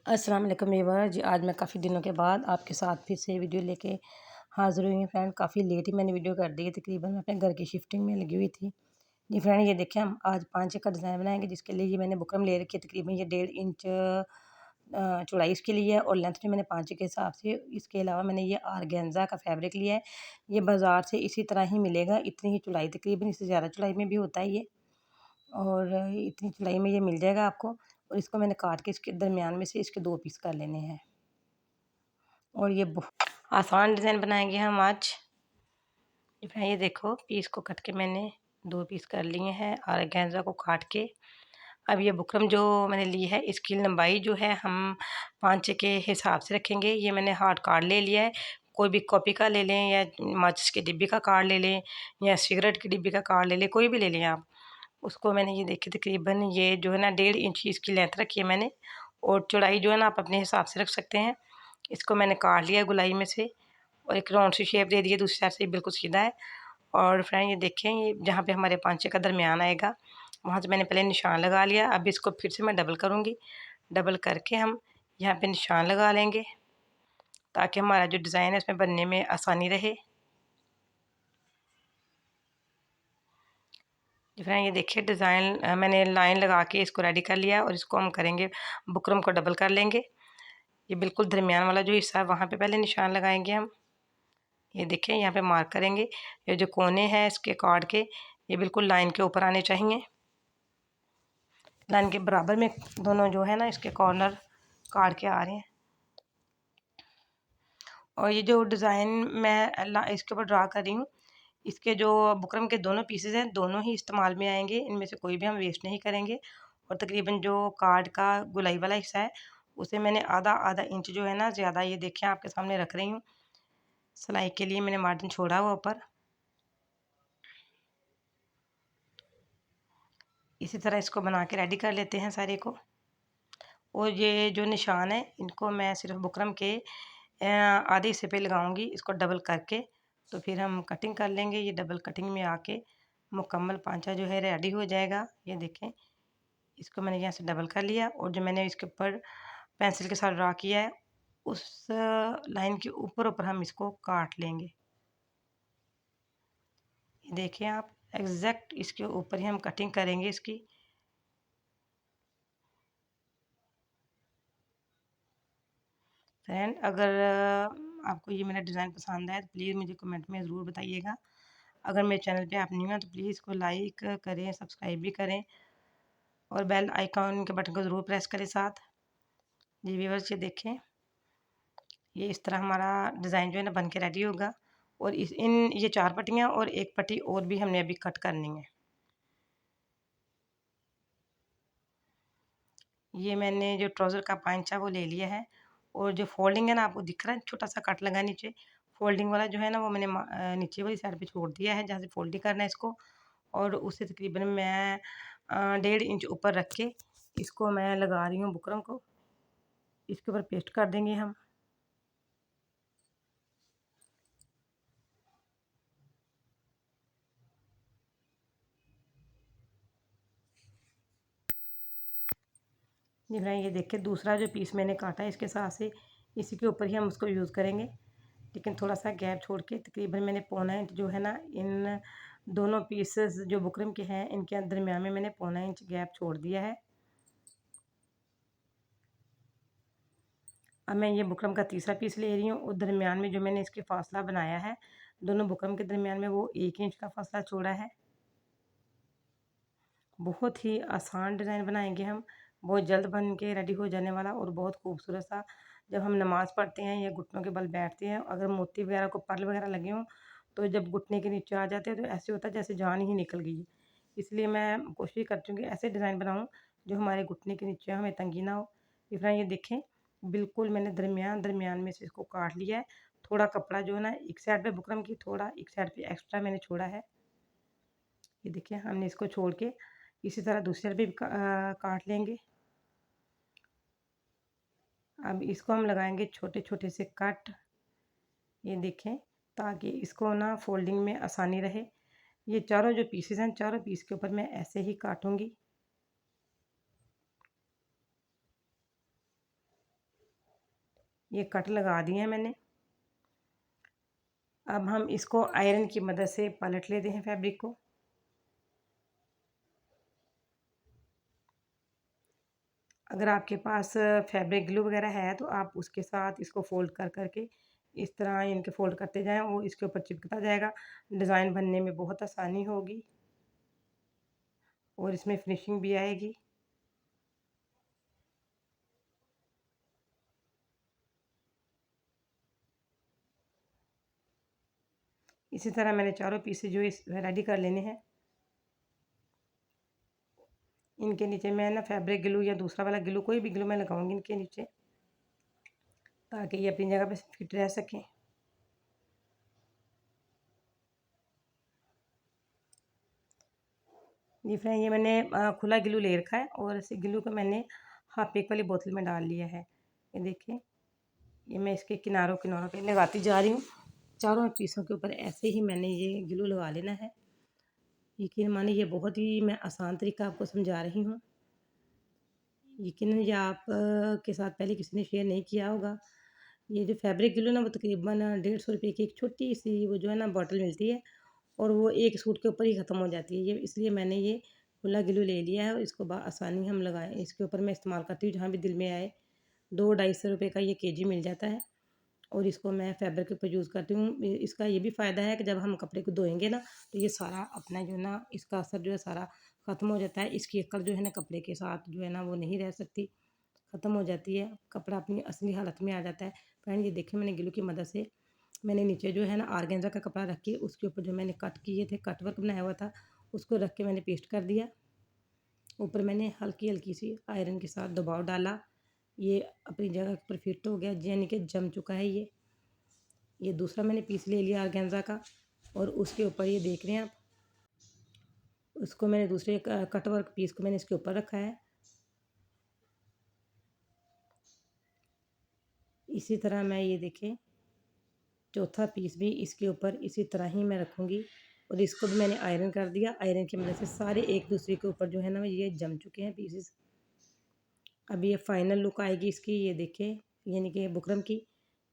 अस्सलाम वालेकुम व्यूअर जी। आज मैं काफ़ी दिनों के बाद आपके साथ फिर से वीडियो लेके हाज़िर हुई हूँ फ्रेंड। काफ़ी लेट ही मैंने वीडियो कर दी है, तकरीबन मैं अपने घर की शिफ्टिंग में लगी हुई थी। जी फ्रेंड, ये देखिए हम आज पांचे का डिज़ाइन बनाएंगे, जिसके लिए ये मैंने बुकरम ले रखी है। तकरीबन ये 1.5 इंच चौड़ाई इसके लिए है और लेंथ भी मैंने पांचे के हिसाब से। इसके अलावा मैंने ये आर्गेन्जा का फैब्रिक लिया है। ये बाज़ार से इसी तरह ही मिलेगा, इतनी ही चौड़ाई, तकरीबन इससे ज़्यादा चौड़ाई में भी होता है ये, और इतनी चौड़ाई में ये मिल जाएगा आपको। और इसको मैंने काट के इसके दरमियान में से इसके 2 पीस कर लेने हैं। और ये आसान डिज़ाइन बनाएंगे हम आज। ये देखो, पीस को कट के मैंने 2 पीस कर लिए हैं ऑर्गेन्जा को काट के। अब ये बुकरम जो मैंने ली है, इसकी लंबाई जो है हम पांचे के हिसाब से रखेंगे। ये मैंने हार्ड कार्ड ले लिया है, कोई भी कॉपी का ले लें या माचिस की डिब्बी का कार्ड ले लें या सिगरेट की डिब्बी का कार्ड ले लें, कोई भी ले लें आप। उसको मैंने ये देखिए तकरीबन ये जो है ना 1.5 इंच इसकी लेंथ रखी है मैंने, और चौड़ाई जो है ना आप अपने हिसाब से रख सकते हैं। इसको मैंने काट लिया गोलाई में से और एक राउंड सी शेप दे दी है, दूसरी साइड से बिल्कुल सीधा है। और फ्रेंड ये देखें, ये जहाँ पे हमारे पांचे का दरमियान आएगा वहाँ से मैंने पहले निशान लगा लिया। अब इसको फिर से मैं डबल करूँगी। डबल करके हम यहाँ पे निशान लगा लेंगे ताकि हमारा जो डिज़ाइन है उसमें बनने में आसानी रहे। फ्रेंड ये देखिए, डिज़ाइन मैंने लाइन लगा के इसको रेडी कर लिया और इसको हम करेंगे, बुकरम को डबल कर लेंगे। ये बिल्कुल दरमियान वाला जो हिस्सा है वहाँ पे पहले निशान लगाएंगे हम। ये देखें, यहाँ पे मार्क करेंगे। ये जो कोने हैं इसके कार्ड के, ये बिल्कुल लाइन के ऊपर आने चाहिए। लाइन के बराबर में दोनों जो है ना इसके कॉर्नर काट के आ रहे हैं। और ये जो डिज़ाइन मैं इसके ऊपर ड्रा कर रही हूँ, इसके जो बुकरम के दोनों पीसेस हैं, दोनों ही इस्तेमाल में आएंगे। इनमें से कोई भी हम वेस्ट नहीं करेंगे। और तकरीबन जो कार्ड का गोलाई वाला हिस्सा है, उसे मैंने आधा आधा इंच जो है ना ज़्यादा, ये देखें आपके सामने रख रही हूँ। सिलाई के लिए मैंने मार्जिन छोड़ा हुआ ऊपर। इसी तरह इसको बना के रेडी कर लेते हैं सारे को। और ये जो निशान है, इनको मैं सिर्फ बुकरम के आधे हिस्से पे लगाऊंगी, इसको डबल करके। तो फिर हम कटिंग कर लेंगे। ये डबल कटिंग में आके मुकम्मल पांचा जो है रेडी हो जाएगा। ये देखें, इसको मैंने यहाँ से डबल कर लिया और जो मैंने इसके ऊपर पेंसिल के साथ ड्रा किया है, उस लाइन के ऊपर ऊपर हम इसको काट लेंगे। ये देखिए आप, एग्जैक्ट इसके ऊपर ही हम कटिंग करेंगे इसकी। फ्रेंड, अगर आपको ये मेरा डिज़ाइन पसंद आए तो प्लीज़ मुझे कमेंट में ज़रूर बताइएगा। अगर मेरे चैनल पे आप न्यू हैं तो प्लीज़ इसको लाइक करें, सब्सक्राइब भी करें और बेल आइकॉन के बटन को ज़रूर प्रेस करें साथ। जी व्यूअर्स, ये देखें, ये इस तरह हमारा डिज़ाइन जो है ना बन के रेडी होगा। और ये 4 पट्टियाँ और एक पट्टी और भी हमने अभी कट करनी है। ये मैंने जो ट्राउज़र का पांचा वो ले लिया है, और जो फोल्डिंग है ना, आपको दिख रहा है छोटा सा कट लगा नीचे। फोल्डिंग वाला जो है ना वो मैंने नीचे वाली साइड पे छोड़ दिया है, जहाँ से फोल्डिंग करना है इसको। और उससे तकरीबन मैं 1.5 इंच ऊपर रख के इसको मैं लगा रही हूँ बुकरम को। इसके ऊपर पेस्ट कर देंगे हम। जी फ्रेंड, ये देखिए, दूसरा जो पीस मैंने काटा है इसके साथ से इसी के ऊपर ही हम उसको यूज़ करेंगे, लेकिन थोड़ा सा गैप छोड़ के। तकरीबन मैंने पौना इंच जो है ना, इन दोनों पीसेस जो बुकरम के हैं इनके दरमियान में मैंने पौना इंच गैप छोड़ दिया है। अब मैं ये बुकरम का तीसरा पीस ले रही हूँ और दरमियान में जो मैंने इसके फासला बनाया है दोनों बुकरम के दरमियान में, वो 1 इंच का फासला छोड़ा है। बहुत ही आसान डिज़ाइन बनाएंगे हम, बहुत जल्द बन के रेडी हो जाने वाला और बहुत खूबसूरत सा। जब हम नमाज़ पढ़ते हैं या घुटनों के बल बैठते हैं, अगर मोती वगैरह को पर्ल वगैरह लगे हों, तो जब घुटने के नीचे आ जाते हैं तो ऐसे होता है जैसे जान ही निकल गई है। इसलिए मैं कोशिश करती हूँ कि ऐसे डिज़ाइन बनाऊँ जो हमारे घुटने के नीचे हमें तंगी ना हो। ये देखें, बिल्कुल मैंने दरमियान दरमियान में से इसको काट लिया है। थोड़ा कपड़ा जो है ना एक साइड पे बुकरम की, थोड़ा एक साइड पे एक्स्ट्रा मैंने छोड़ा है। ये देखिए, हमने इसको छोड़ के इसी तरह दूसरी साइड भी काट लेंगे। अब इसको हम लगाएंगे छोटे छोटे से कट। ये देखें, ताकि इसको ना फोल्डिंग में आसानी रहे। ये चारों जो पीसेस हैं, चारों पीस के ऊपर मैं ऐसे ही काटूंगी। ये कट लगा दिए हैं मैंने। अब हम इसको आयरन की मदद से पलट लेते हैं फैब्रिक को। अगर आपके पास फैब्रिक ग्लू वगैरह है तो आप उसके साथ इसको फ़ोल्ड कर करके इस तरह इनके फ़ोल्ड करते जाएं, वो इसके ऊपर चिपकता जाएगा। डिज़ाइन बनने में बहुत आसानी होगी और इसमें फिनिशिंग भी आएगी। इसी तरह मैंने चारों पीसेस जो इस रेडी कर लेने हैं। इनके नीचे मैं ना फैब्रिक ग्लू या दूसरा वाला ग्लू, कोई भी ग्लू मैं लगाऊंगी इनके नीचे, ताकि ये अपनी जगह पे फिट रह सकें। जी फ्रेंड, ये मैंने खुला ग्लू ले रखा है और इस ग्लू को मैंने हाफ एक वाली बोतल में डाल लिया है। ये देखिए, ये मैं इसके किनारों किनारों पे लगाती जा रही हूँ। चारों पीसों के ऊपर ऐसे ही मैंने ये ग्लू लगा लेना है। यकीन मानिए, ये बहुत ही मैं आसान तरीका आपको समझा रही हूँ। यकीनन ये आप के साथ पहले किसी ने शेयर नहीं किया होगा। ये जो फैब्रिक ग्लू ना, वो तकरीबन 150 रुपये की एक छोटी सी वो जो है ना बॉटल मिलती है, और वो एक सूट के ऊपर ही ख़त्म हो जाती है। ये इसलिए मैंने ये खुला ग्लू ले लिया है और इसको आसानी हम लगाएं। इसके ऊपर मैं इस्तेमाल करती हूँ जहाँ भी दिल में आए। 2-250 रुपये का ये केजी मिल जाता है और इसको मैं फैब्रिक के ऊपर यूज़ करती हूँ। इसका ये भी फ़ायदा है कि जब हम कपड़े को धोएंगे ना, तो ये सारा अपना जो है ना, इसका असर जो है सारा ख़त्म हो जाता है। इसकी अकड़ जो है ना कपड़े के साथ जो है ना वो नहीं रह सकती, ख़त्म हो जाती है। कपड़ा अपनी असली हालत में आ जाता है। फ्रेंड, ये देखिए, मैंने ग्लू की मदद से मैंने नीचे जो है ना ऑर्गेन्जा का कपड़ा रख के उसके ऊपर जो मैंने कट किए थे, कट वर्क बनाया हुआ था, उसको रख के मैंने पेस्ट कर दिया। ऊपर मैंने हल्की हल्की सी आयरन के साथ दबाव डाला। ये अपनी जगह पर फिट हो गया, यानी कि जम चुका है। ये दूसरा मैंने पीस ले लिया ऑर्गेन्जा का और उसके ऊपर ये देख रहे हैं आप, उसको मैंने दूसरे कट वर्क पीस को मैंने इसके ऊपर रखा है। इसी तरह मैं ये देखें चौथा पीस भी इसके ऊपर इसी तरह ही मैं रखूँगी और इसको भी मैंने आयरन कर दिया। आयरन की मदद से सारे एक दूसरे के ऊपर जो है ना ये जम चुके हैं पीसेस। अब ये फाइनल लुक आएगी इसकी। ये देखें, यानी कि बुकरम की,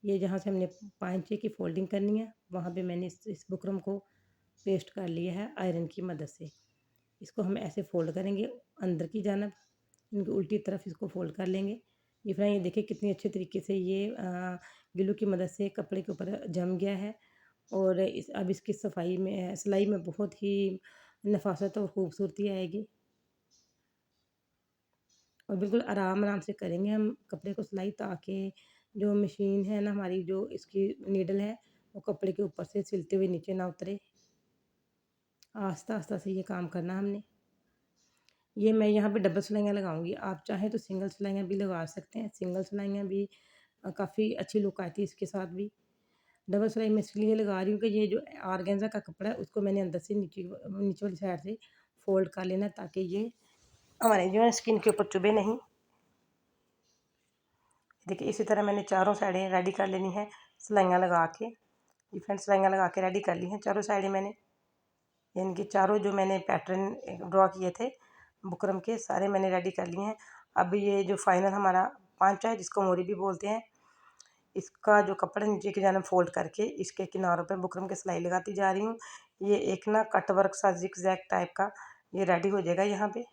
ये जहाँ से हमने पांचे की फोल्डिंग करनी है वहाँ पे मैंने इस बुकरम को पेस्ट कर लिया है आयरन की मदद से। इसको हम ऐसे फोल्ड करेंगे अंदर की जानब, इनकी उल्टी तरफ इसको फोल्ड कर लेंगे। ये फ्रेंड, ये देखिए कितनी अच्छे तरीके से ये ग्लू की मदद से कपड़े के ऊपर जम गया है और अब इसकी सफाई में सिलाई में बहुत ही नफासत और ख़ूबसूरती आएगी और बिल्कुल आराम आराम से करेंगे हम कपड़े को सिलाई, ताकि जो मशीन है ना हमारी, जो इसकी नीडल है, वो कपड़े के ऊपर से सिलते हुए नीचे ना उतरे। आस्ता आस्ता से ये काम करना हमने। ये मैं यहाँ पे डबल सिलाइयाँ लगाऊंगी, आप चाहें तो सिंगल सिलाइयाँ भी लगा सकते हैं। सिंगल सिलाइयाँ भी काफ़ी अच्छी लुक आती है इसके साथ भी। डबल सिलाई मैं इसलिए लगा रही हूँ कि ये जो ऑर्गेन्जा का कपड़ा है उसको मैंने अंदर से नीचे नीचे वाली साइड से फोल्ड कर लेना, ताकि ये हमारे जो है स्किन के ऊपर चुभे नहीं। देखिए, इसी तरह मैंने चारों साइडें रेडी कर लेनी है सिलाइयाँ लगा के। डिफरेंट सिलाइयाँ लगा के रेडी कर ली हैं चारों साइडें मैंने, यानी कि चारों जो मैंने पैटर्न ड्रॉ किए थे बुकरम के, सारे मैंने रेडी कर लिए हैं। अब ये जो फाइनल हमारा पांचा है, जिसको मोरी भी बोलते हैं, इसका जो कपड़ा नीचे की जानब फोल्ड करके इसके किनारों पे बुकरम की सिलाई लगाती जा रही हूँ। ये एक ना कट वर्क सा जिग जैग टाइप का ये रेडी हो जाएगा यहाँ पे।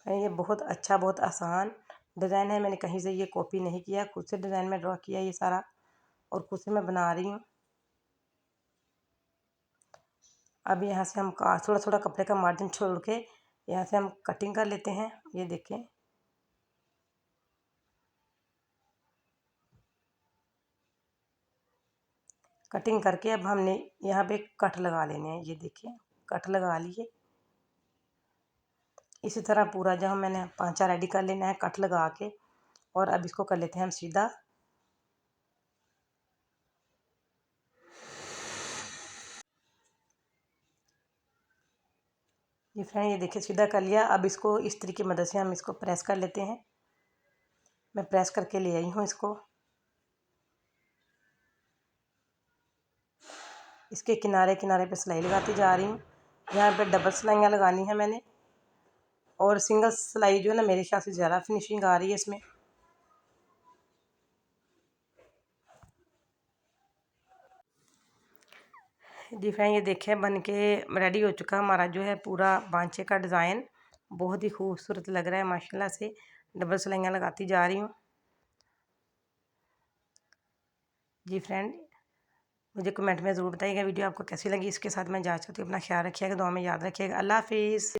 ये बहुत अच्छा, बहुत आसान डिज़ाइन है। मैंने कहीं से ये कॉपी नहीं किया, खुद से डिज़ाइन में ड्रॉ किया ये सारा और खुद से मैं बना रही हूँ। अब यहाँ से हम थोड़ा थोड़ा कपड़े का मार्जिन छोड़ के यहाँ से हम कटिंग कर लेते हैं। ये देखें, कटिंग करके अब हमने यहाँ पे कट लगा लेने हैं। ये देखिए, कट लगा लिए। इसी तरह पूरा जो मैंने पांचा रेडी कर लेना है कट लगा के, और अब इसको कर लेते हैं हम सीधा। ये फ्रेंड, ये देखिए सीधा कर लिया। अब इसको इस तरीके की मदद से हम इसको प्रेस कर लेते हैं। मैं प्रेस करके ले आई हूँ इसको। इसके किनारे किनारे पे सिलाई लगाती जा रही हूँ। यहाँ पे डबल सिलाइयाँ लगानी है मैंने और सिंगल सिलाई जो है ना मेरे ख्याल से ज़्यादा फिनिशिंग आ रही है इसमें। जी फ्रेंड ये देखें बन के रेडी हो चुका हमारा जो है पूरा बांचे का डिज़ाइन। बहुत ही खूबसूरत लग रहा है माशाल्लाह से। डबल सिलाइयाँ लगाती जा रही हूँ। जी फ्रेंड मुझे कमेंट में ज़रूर बताइएगा वीडियो आपको कैसी लगी। इसके साथ मैं जा चाहती हूँ अपना ख्याल रखिएगा, दुआ में याद रखिएगा। अल्लाह हाफिज़।